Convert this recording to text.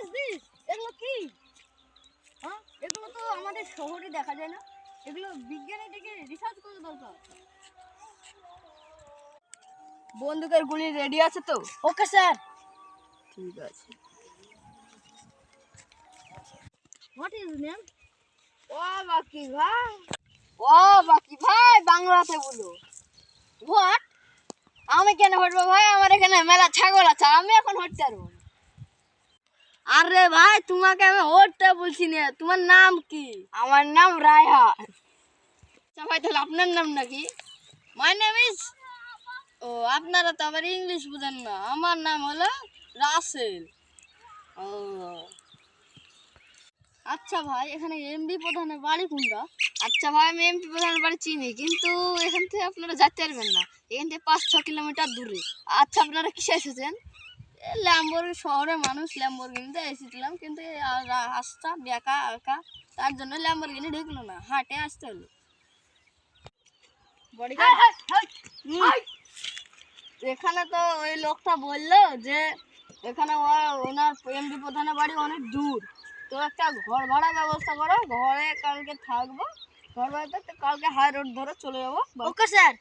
is this? এগুলো কি? হ্যাঁ, এগুলো তো আমাদের শহরে দেখা যায় না। এগুলো বিজ্ঞানী থেকে রিসার্চ করা দরকার। বন্দুকের গুলি রেডি আছে তো? Okay sir. ঠিক আছে। What is his name? ও বাকি ভাই। ও বাকি ভাই বাংলাতে বলো। What? আমি কেন হটবো ভাই? আমার এখানে মেলা ছাগল আছে, আমি এখন হটতে পারবো না। আরে ভাই তোমাকে আমি হটতে বলছি না, তোমার নাম কি? আমার নাম রায়হান। আচ্ছা ভাই তাহলে আপনার নাম নাকি? মাই নেম ইজ, ও আপনারা তো আবার ইংলিশ বুঝেন না, আমার নাম হলো রাসেল। ও আচ্ছা ভাই এখানে এমপি প্রধানের বাড়ি কোনটা? আচ্ছা ভাই আমি এমপি প্রধানের বাড়ি চিনি, কিন্তু এখান থেকে আপনারা যেতে পারবেন না, এখান থেকে 5-6 কিলোমিটার দূরে। আচ্ছা আপনারা কিসে এসেছেন? ল্যাম্বরগিনি, শহরের মানুষ ল্যাম্বরগিনিতে এসেছিলাম, কিন্তু এই রাস্তা বেঁকা আঁকা, তার জন্য ল্যাম্বরগিনি ঢুকলো না, হাটে আসতে হলো। এখানে তো ওই লোকটা বললো যে এখানে ওনার এমপি প্রধানের বাড়ি অনেক দূর, তো একটা ঘর ভাড়া ব্যবস্থা করো, ঘরে কালকে থাকবো, ঘর ভাড়াতে কালকে হাই রোড ধরে চলে যাবো। Okay sir.